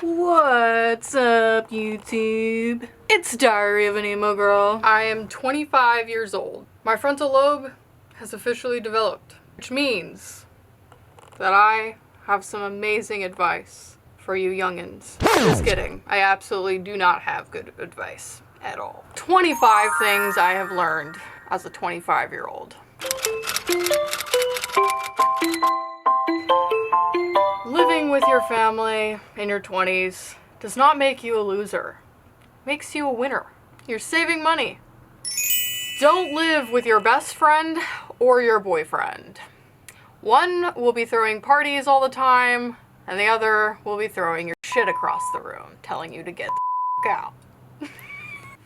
What's up, YouTube? It's Diary of an Emo Girl. I am 25 years old. My frontal lobe has officially developed, which means that I have some amazing advice for you youngins. Just kidding. I absolutely do not have good advice at all. 25 things I have learned as a 25-year-old. Living with your family in your 20s does not make you a loser. It makes you a winner. You're saving money. Don't live with your best friend or your boyfriend. One will be throwing parties all the time, and the other will be throwing your shit across the room, telling you to get the f*** out.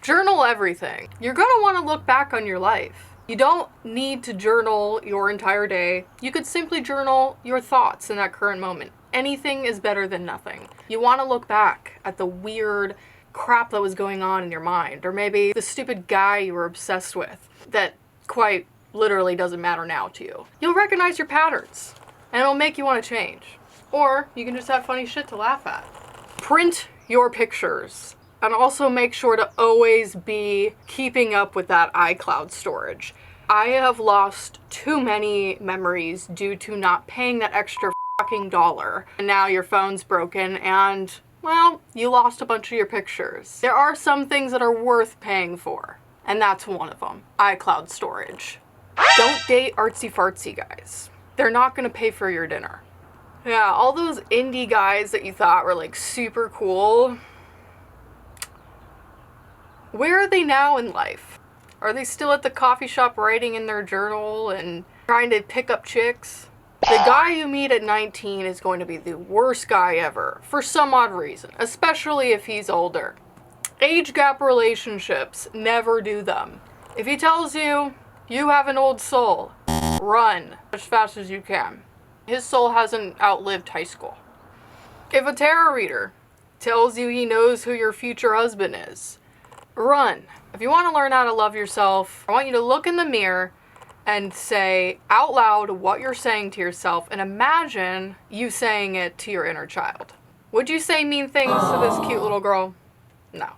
Journal everything. You're gonna want to look back on your life. You don't need to journal your entire day. You could simply journal your thoughts in that current moment. Anything is better than nothing. You want to look back at the weird crap that was going on in your mind, or maybe the stupid guy you were obsessed with that quite literally doesn't matter now to you. You'll recognize your patterns, and it'll make you want to change. Or you can just have funny shit to laugh at. Print your pictures. And also make sure to always be keeping up with that iCloud storage. I have lost too many memories due to not paying that extra fucking dollar. And now your phone's broken and, well, you lost a bunch of your pictures. There are some things that are worth paying for, and that's one of them. iCloud storage. Don't date artsy fartsy guys. They're not gonna pay for your dinner. Yeah, all those indie guys that you thought were like super cool, where are they now in life? Are they still at the coffee shop writing in their journal and trying to pick up chicks? The guy you meet at 19 is going to be the worst guy ever, for some odd reason, especially if he's older. Age gap relationships, never do them. If he tells you you have an old soul, run as fast as you can. His soul hasn't outlived high school. If a tarot reader tells you he knows who your future husband is, run. If you want to learn how to love yourself, I want you to look in the mirror and say out loud what you're saying to yourself and imagine you saying it to your inner child. Would you say mean things to this cute little girl? No.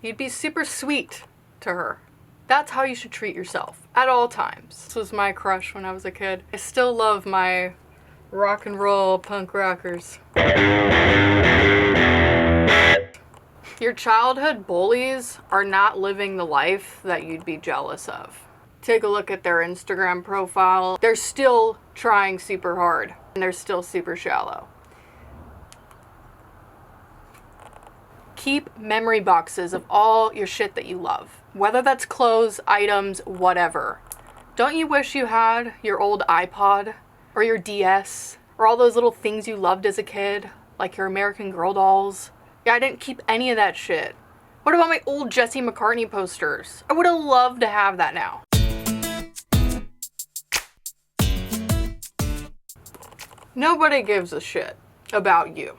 You'd be super sweet to her. That's how you should treat yourself at all times. This was my crush when I was a kid. I still love my rock and roll punk rockers. Your childhood bullies are not living the life that you'd be jealous of. Take a look at their Instagram profile. They're still trying super hard, and they're still super shallow. Keep memory boxes of all your shit that you love, whether that's clothes, items, whatever. Don't you wish you had your old iPod, or your DS, or all those little things you loved as a kid, like your American Girl dolls? Yeah, I didn't keep any of that shit. What about my old Jesse McCartney posters? I would have loved to have that now. Nobody gives a shit about you.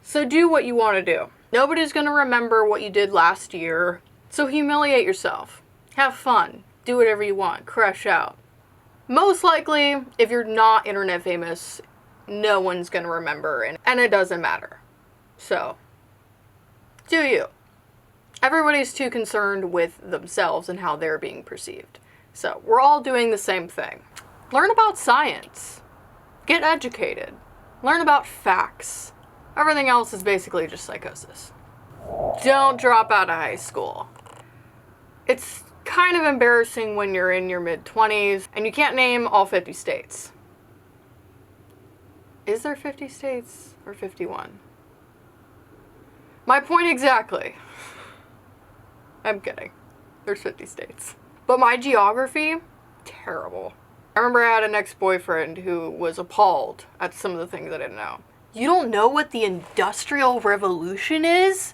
So do what you want to do. Nobody's gonna remember what you did last year, so humiliate yourself. Have fun. Do whatever you want. Crush out. Most likely, if you're not internet famous, no one's gonna remember, and it doesn't matter. So, do you. Everybody's too concerned with themselves and how they're being perceived. So, we're all doing the same thing. Learn about science. Get educated. Learn about facts. Everything else is basically just psychosis. Don't drop out of high school. It's kind of embarrassing when you're in your mid-20s and you can't name all 50 states. Is there 50 states or 51? My point exactly. I'm kidding. There's 50 states. But my geography, terrible. I remember I had an ex-boyfriend who was appalled at some of the things I didn't know. You don't know what the Industrial Revolution is?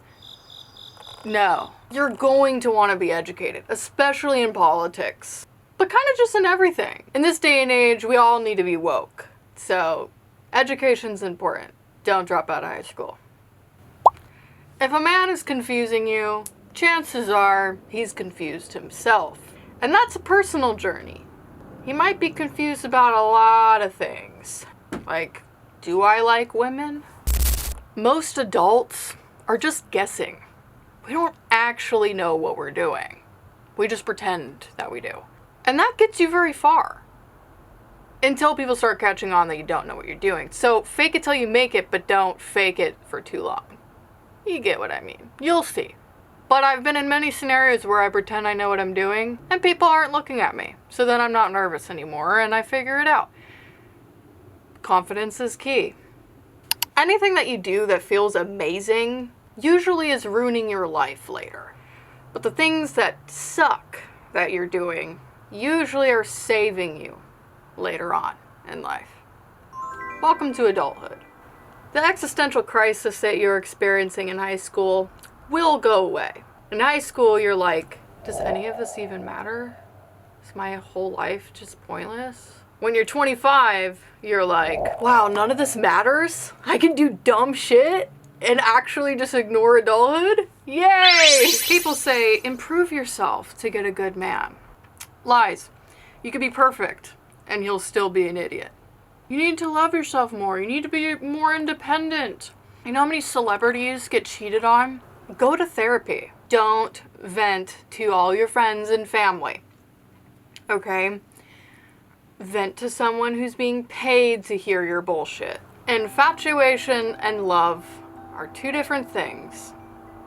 No. You're going to want to be educated, especially in politics. But kind of just in everything. In this day and age, we all need to be woke. So, education's important. Don't drop out of high school. If a man is confusing you, chances are he's confused himself. And that's a personal journey. He might be confused about a lot of things. Like, do I like women? Most adults are just guessing. We don't actually know what we're doing. We just pretend that we do. And that gets you very far. Until people start catching on that you don't know what you're doing. So fake it till you make it, but don't fake it for too long. You get what I mean. You'll see. But I've been in many scenarios where I pretend I know what I'm doing and people aren't looking at me. So then I'm not nervous anymore and I figure it out. Confidence is key. Anything that you do that feels amazing usually is ruining your life later. But the things that suck that you're doing usually are saving you later on in life. Welcome to adulthood. The existential crisis that you're experiencing in high school will go away. In high school, you're like, does any of this even matter? Is my whole life just pointless? When you're 25, you're like, wow, none of this matters? I can do dumb shit and actually just ignore adulthood? Yay! People say, improve yourself to get a good man. Lies. You could be perfect and you'll still be an idiot. You need to love yourself more. You need to be more independent. You know how many celebrities get cheated on? Go to therapy. Don't vent to all your friends and family. Okay? Vent to someone who's being paid to hear your bullshit. Infatuation and love are two different things,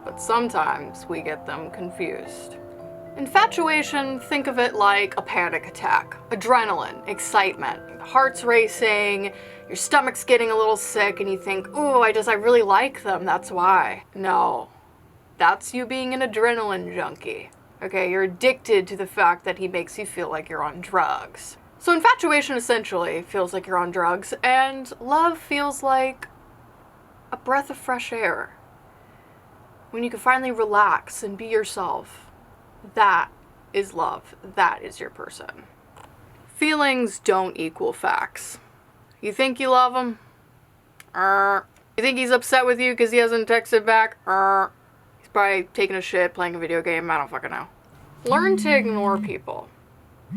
but sometimes we get them confused. Infatuation, think of it like a panic attack. Adrenaline, excitement, heart's racing, your stomach's getting a little sick and you think, ooh, I really like them, that's why. No, that's you being an adrenaline junkie. Okay, you're addicted to the fact that he makes you feel like you're on drugs. So infatuation essentially feels like you're on drugs, and love feels like a breath of fresh air. When you can finally relax and be yourself, that is love. That is your person. Feelings don't equal facts. You think you love him? You think he's upset with you because he hasn't texted back? He's probably taking a shit, playing a video game. I don't fucking know. Learn to ignore people.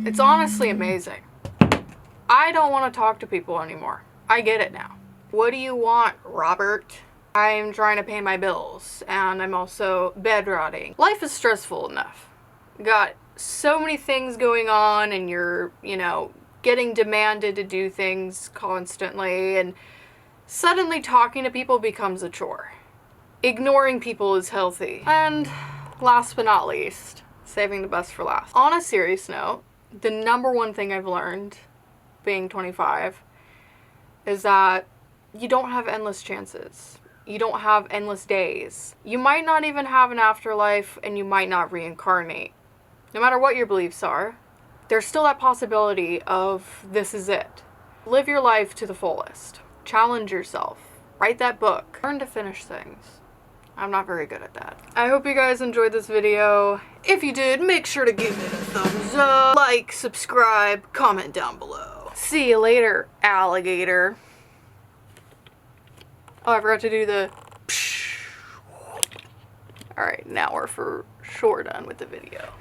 It's honestly amazing. I don't want to talk to people anymore. I get it now. What do you want, Robert? I'm trying to pay my bills, and I'm also bedrotting. Life is stressful enough. Got so many things going on, and you're, getting demanded to do things constantly, and suddenly talking to people becomes a chore. Ignoring people is healthy. And last but not least, saving the best for last. On a serious note, the number one thing I've learned being 25 is that you don't have endless chances. You don't have endless days. You might not even have an afterlife, and you might not reincarnate. No matter what your beliefs are, there's still that possibility of this is it. Live your life to the fullest. Challenge yourself. Write that book. Learn to finish things. I'm not very good at that. I hope you guys enjoyed this video. If you did, make sure to give it a thumbs up, like, subscribe, comment down below. See you later, alligator. Oh, I forgot to do the psh. Alright, now we're for sure done with the video.